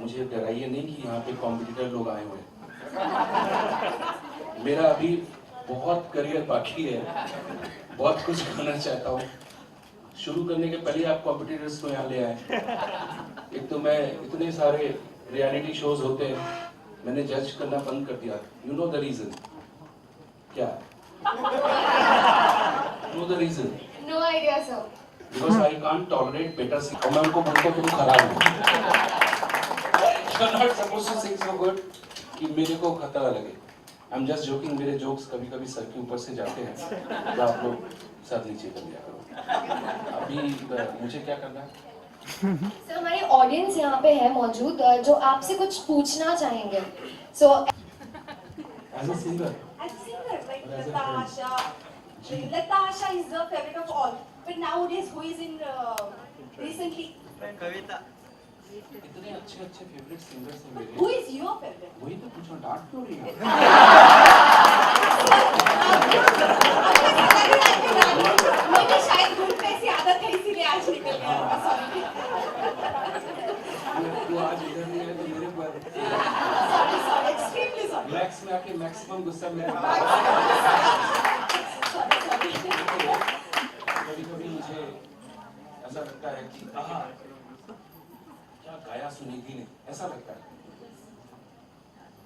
मुझे डराइए नहीं कि यहाँ पे कॉम्पिटिटर लोग आए हुए हैं। मेरा अभी बहुत करियर बाकी है, बहुत कुछ करना चाहता हूँ। शुरू करने के पहले आप कॉम्पिटिटर्स को यहाँ ले आए। एक तो मैं इतने सारे रियलिटी शोज होते हैं, मैंने जज करना बंद कर दिया। यू नो द रीजन क्या? Know the reason? No idea sir. Because I can't tolerate better sing. और मैं उनको बोलता हूँ तुम खराब हो। You're not supposed to sing so good कि मेरे को खतरा लगे। I'm just joking, मेरे जोक्स कभी कभी सर के ऊपर से जाते हैं, तो आप लोग सर नीचे कर लिया करो। अभी मुझे क्या करना है? सर हमारी ऑडियंस यहाँ पे है मौजूद जो आपसे कुछ पूछना चाहेंगे। So As a singer, like Lata Asha is the favorite of all. But nowadays, who is in recently? कविता। इतने अच्छे अच्छे फेवरेट सिंगर्स हैं मेरे। Who is your favorite? वही तो पूछो, डांट क्यों रही है? मुझे शायद गुड़ पे ऐसी आदत है इसीलिए आज निकल गया। Sorry. तू आज इधर नहीं है तो मेरे पर। Sorry, extremely sorry. मैक्स में आके मैक्सिमम गुस्सा मेरे। कभी-कभी मुझे ऐसा लगता है कि क्या गाया सुनिधि ने, ऐसा लगता है।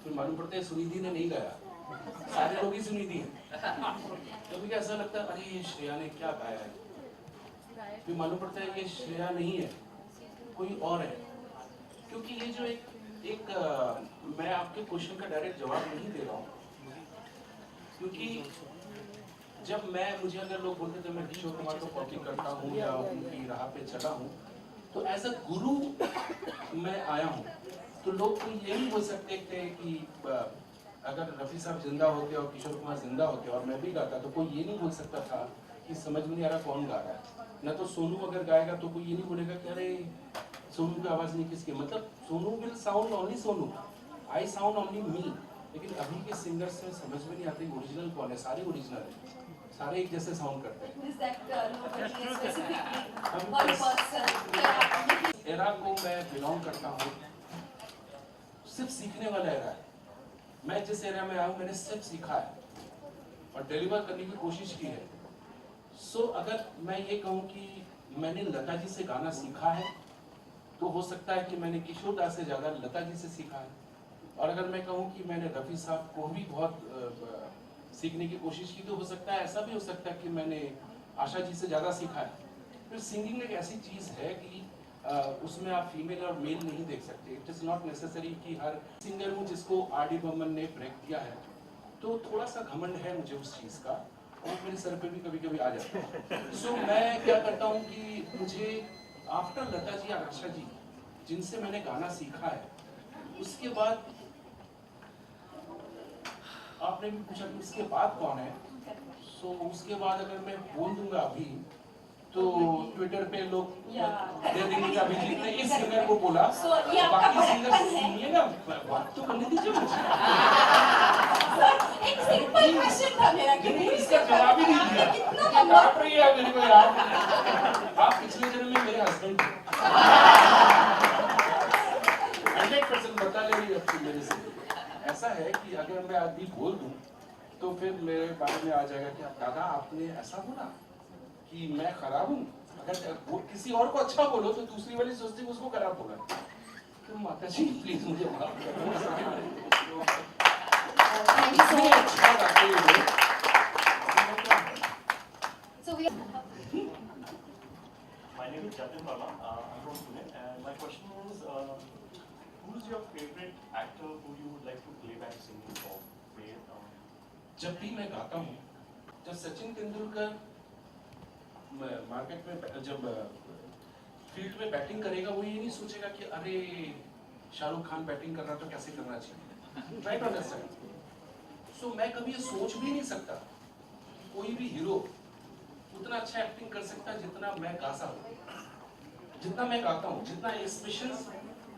फिर मालूम पड़ता है सुनिधि ने नहीं गाया, सारे लोग ही सुनिधि हैं। कभी ऐसा लगता है अरे ये श्रेया ने क्या गाया है, फिर मालूम पड़ता है ये श्रेया नहीं है, कोई और है। क्योंकि ये जो एक मैं आपके क्वेश्चन का डायरेक्ट जवाब नहीं दे रहा हूँ, क्योंकि जब मुझे अगर लोग बोलते थे मैं किशोर कुमार को कॉपी करता हूँ या उनकी राह पे चला हूँ, तो एज अ गुरु मैं आया हूँ, तो लोग तो ये नहीं बोल सकते थे कि अगर रफी साहब जिंदा होते और किशोर कुमार जिंदा होते और मैं भी गाता, तो कोई ये नहीं बोल सकता था कि समझ में नहीं आ रहा कौन गा रहा है। न तो सोनू अगर गाएगा तो कोई ये नहीं बोलेगा कि अरे सोनू की आवाज़ नहीं किसकी, मतलब Sonu will sound only Sonu, I sound only me. लेकिन अभी के सिंगर्स से समझ में नहीं आते ओरिजिनल कौन है, सारे ओरिजिनल है, सारे एक जैसे साउंड करते हैं। Is that nobody is specifically one person? Era को मैं बिलोंग करता हूँ, सिर्फ सीखने वाला एरा है। मैं जिस एरा में आया हूँ मैंने सिर्फ सीखा है और डिलीवर करने की कोशिश की है। सो अगर मैं ये कहूँ कि मैंने लता जी से गाना सीखा है, तो हो सकता है कि मैंने किशोर दास से ज़्यादा लता जी से सीखा है। और अगर मैं कहूँ कि मैंने रफ़ी साहब को भी बहुत सीखने की कोशिश की, तो हो सकता है ऐसा भी हो सकता है कि मैंने आशा जी से ज़्यादा सीखा है। फिर सिंगिंग एक ऐसी चीज़ है कि उसमें आप फीमेल और मेल नहीं देख सकते। इट इज़ नॉट नेसेसरी कि हर सिंगर हूँ जिसको आर डी बर्मन ने ब्रेक दिया है, तो थोड़ा सा घमंड है मुझे उस चीज़ का, और मेरे सर पे भी कभी कभी आ जाता है। सो मैं क्या करता हूँ कि मुझे आफ्टर लता जी या आशा जी जिनसे मैंने गाना सीखा है, उसके बाद आपने भी पूछा कि उसके बाद कौन है, सो उसके बाद अगर मैं बोल दूंगा अभी तो ट्विटर पे लोग दे देंगे कि अभिजीत ने इस सिंगर को बोला, बाकी सिंगर सुनिएगा, बात तो करने दीजिए मुझे। एक सिंपल क्वेश्चन था मेरा कि इसका जवाब ही नहीं दिया। कितना काट रही है मेरे को यार। आप पिछले जन्म में मेरे हस्बैंड थे। 100% बता ले रही है मेरे से। ऐसा है कि अगर मैं अभी बोल दूं तो फिर मेरे बारे में आ जाएगा कि दादा आपने ऐसा बोला कि मैं खराब हूँ। अगर वो किसी और को अच्छा बोलो तो दूसरी वाली सोचती है उसको खराब बोला। तो माता जी प्लीज मुझे माफ कर दो। अच्छा गाते हैं। So we My name is Jatin Bala. I'm from Pune, and my question is, who is your favorite actor who you would like to play back singing for? जब भी मैं गाता हूँ, जब सचिन तेंदुलकर मार्केट में जब फील्ड में बैटिंग करेगा, वो ये नहीं सोचेगा कि अरे शाहरुख खान बैटिंग कर रहा तो कैसे करना चाहिए। Right understand. सो मैं कभी ये सोच भी नहीं सकता कोई भी हीरो उतना अच्छा एक्टिंग कर सकता है जितना मैं गाता हूँ, जितना मैं गाता हूँ, जितना एक्सप्रेशंस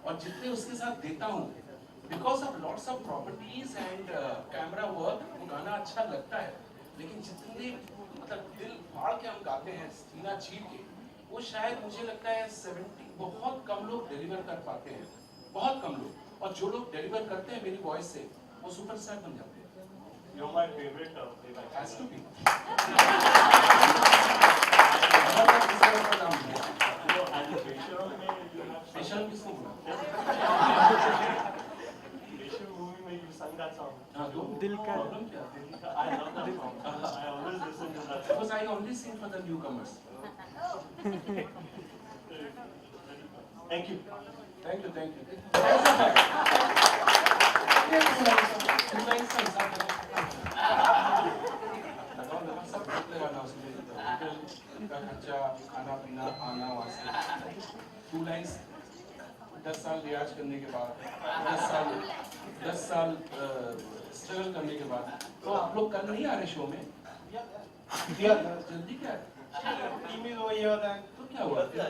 और जितने उसके साथ देता हूँ। Because of lots of properties and camera work, वो गाना अच्छा लगता है, लेकिन जितने मतलब दिल फाड़ के हम गाते हैं, सीना चीर के, वो शायद मुझे लगता है 70 बहुत कम लोग डिलीवर कर पाते हैं। बहुत कम लोग, और जो लोग डिलीवर करते हैं मेरी वॉइस से वो सुपरस्टार बन जाते हैं। You're my favorite playback. Has to be. No, and Besharam में you have बेशरम किसको बोला? Besharam movie में you sang that song. हाँ तो दिल का प्रॉब्लम क्या है? I love that song. I always listen to that song. Because I only sing for the newcomers. Thank you. Thank you, thank you. सब बहुत लगाना उसमें, होटल का खर्चा, खाना पीना, आना वहाँ से। 2 लाइन्स 10 साल रियाज करने के बाद, 10 साल स्ट्रगल करने के बाद, तो आप लोग कल नहीं आ रहे शो में? जल्दी क्या है? ईमेल वही होता है तो क्या हुआ? कल आ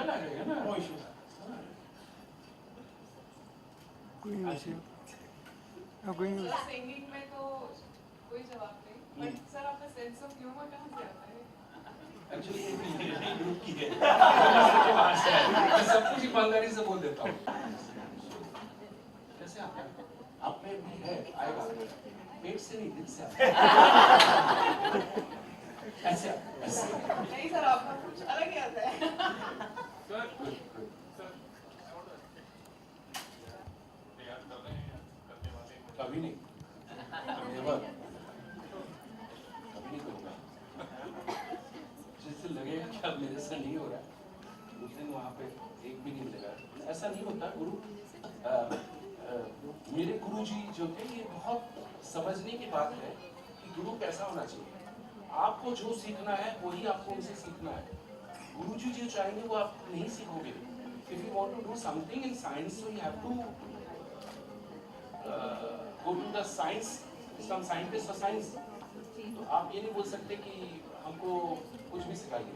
जाएगा ना? नो इशू कोई इशू कोई सिंगिंग में तो कोई जवाब नहीं, बट सर आपका सेंस ऑफ ह्यूमर कहाँ से आता है? एक्चुअली ये ग्रुप की है। मैं सब कुछ ईमानदारी से बोल देता हूँ। कैसे आता है? आप में भी है, आएगा। पेट से नहीं, दिल से आता है। ऐसे नहीं सर, आपका कुछ अलग ही आता है। कभी नहीं, never, कभी नहीं करूँगा। जिससे लगेगा कि अब मेरे से नहीं हो रहा है, उस दिन वहाँ पे एक भी नहीं मिलेगा। ऐसा नहीं होता। मेरे गुरुजी जो थे, ये बहुत समझने की बात है कि गुरु कैसा होना चाहिए। आपको जो सीखना है वही आपको उनसे सीखना है। गुरुजी जो चाहेंगे वो आप नहीं सीखोगे। If you want to do something in science, so you have to go to the science, some scientist or science. तो आप ये नहीं बोल सकते कि हमको कुछ भी सिखाइए।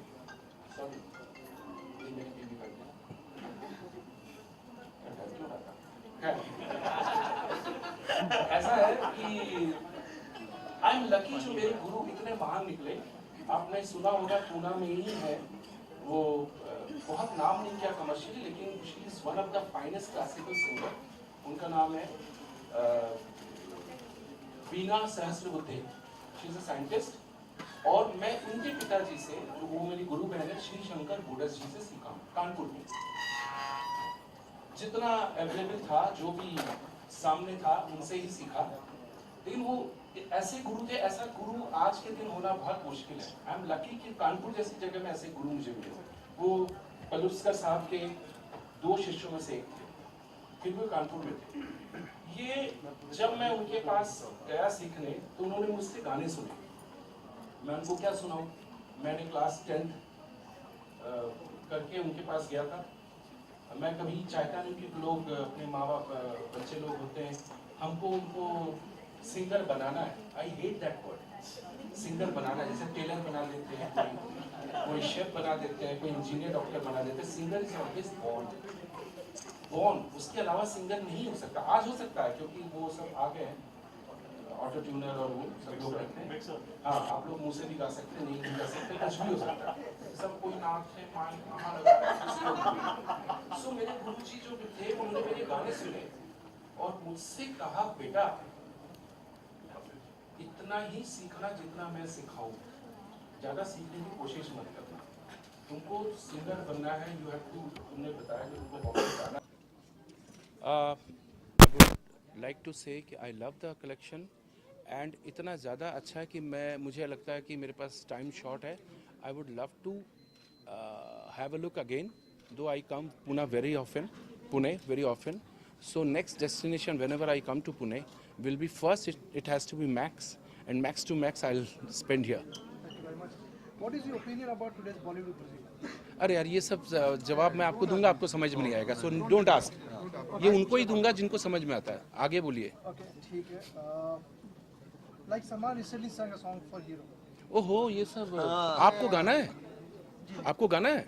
सॉरी, ये मेरी बीवी कर दिया। क्यों रहा था? ऐसा है कि आई एम लकी जो मेरे गुरु इतने महान निकले। आपने सुना होगा, पूना में ही है वो, बहुत नाम नहीं किया कमर्शियली, लेकिन she is one of the finest classical singer. उनका नाम है Veena Sahasrabuddhe. She is a scientist. और मैं उनके पिताजी से, जो वो मेरी गुरु बहन है, श्री शंकर बोडस जी से सीखा कानपुर में। जितना अवेलेबल था, जो भी सामने था, उनसे ही सीखा। लेकिन वो ऐसे गुरु थे, ऐसा गुरु आज के दिन होना बहुत मुश्किल है। आई एम लकी कि कानपुर जैसी जगह में ऐसे गुरु मुझे मिले। वो पलुस्कर साहब के 2 शिष्यों में से एक थे, फिर भी कानपुर में थे। ये जब मैं उनके पास गया सीखने, तो उन्होंने मुझसे गाने सुने। मैं उनको क्या सुनाऊं? मैंने क्लास 10th करके उनके पास गया था। मैं कभी चाहता नहीं कि लोग, अपने माँ बाप, बच्चे लोग होते हैं, हमको उनको सिंगर बनाना है। I hate that word, singer बनाना। जैसे टेलर बना देते हैं, कोई शेफ बना देते हैं, कोई इंजीनियर, डॉक्टर बना देते हैं। सिंगर इज ऑलवेज बॉर्न, उसके अलावा सिंगर नहीं हो सकता। आज हो सकता है क्योंकि वो सब आ गए हैं, ऑटो ट्यूनर और वो सब लोग रखते हैं। हाँ, आप लोग मुंह से भी गा सकते, नहीं भी गा सकते, कुछ भी हो सकता है। सब कोई नाक से माइक कहाँ लगा। सो मेरे गुरुजी जो थे, उन्होंने मेरे गाने सुने और मुझसे कहा, बेटा इतना ही सीखना जितना मैं सिखाऊं, ज्यादा सीखने की कोशिश मत करना। तुमको सिंगर बनना है, यू हैव टू, तुमने बताया कि तुमको बहुत गाना। I would like to say कि I love the collection and इतना ज़्यादा अच्छा है कि मुझे लगता है कि मेरे पास टाइम शॉर्ट है। I would love to have a look again, though I come Pune very often. So next destination whenever I come to Pune will be first, it has to be Max, and Max to Max I'll spend here. Thank you very much. What is your opinion about today's Bollywood music? अरे यार, ये सब जवाब मैं आपको दूंगा, आपको समझ में नहीं आएगा। सो डोंट आस्क, ये उनको ही दूंगा जिनको समझ में आता है। आगे बोलिए। Okay, ठीक है. Like Salman recently sang a song for Hero. ओहो, ये सब आपको गाना है? आपको गाना है?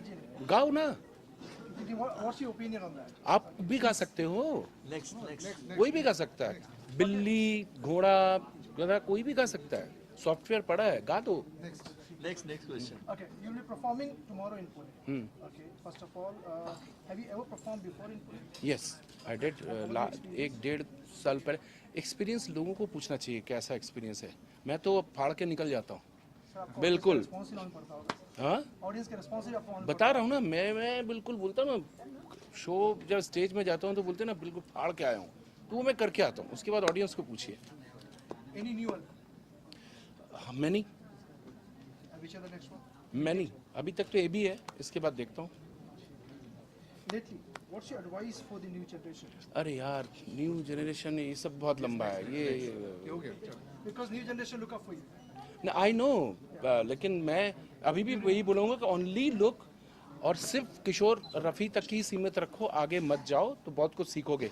गाओ ना। What's your opinion on that? आप भी गा सकते हो। कोई भी गा सकता है। बिल्ली, घोड़ा, गधा, कोई भी गा सकता है। सॉफ्टवेयर पड़ा है, गा दो। Next question. Okay, you'll be performing tomorrow in Pune. Okay, first of all, have you ever performed before in Pune? Yes I did एक डेढ़ साल पहले. एक्सपीरियंस लोगों को पूछना चाहिए कैसा एक्सपीरियंस है. मैं तो फाड़ के निकल जाता हूँ. सर, आपको बिल्कुल. रिस्पॉन्स ही नहीं पड़ता होगा. हाँ, ऑडियंस के रिस्पॉन्स ही आपको बता रहा हूँ ना. मैं बिल्कुल बोलता हूँ ना, शो जब स्टेज में जाता हूँ तो बोलते हैं ना बिल्कुल फाड़ के आया हूँ. तो वो मैं करके आता हूँ. उसके बाद ऑडियंस को पूछिए. Any new one? Many which are the next one? Many अभी तक तो ये भी है. इसके बाद देखता हूँ. Lately what's your advice for the new generation? अरे यार, न्यू जनरेशन ये सब बहुत लंबा है ये. Because new generation look up for you. I know, लेकिन मैं अभी भी वही बोलूँगा कि ओनली लुक और सिर्फ किशोर रफ़ी तक ही सीमित रखो. आगे मत जाओ तो बहुत कुछ सीखोगे.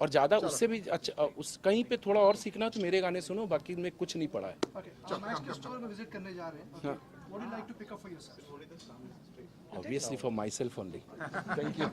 और ज़्यादा उससे भी अच्छा उस कहीं पे थोड़ा और सीखना तो मेरे गाने सुनो. बाकी में कुछ नहीं पड़ा है. ओके, हम मैक्स के स्टोर में विजिट करने जा रहे हैं. हाँ. What do you like to pick up for yourself? Obviously for myself only. Thank you.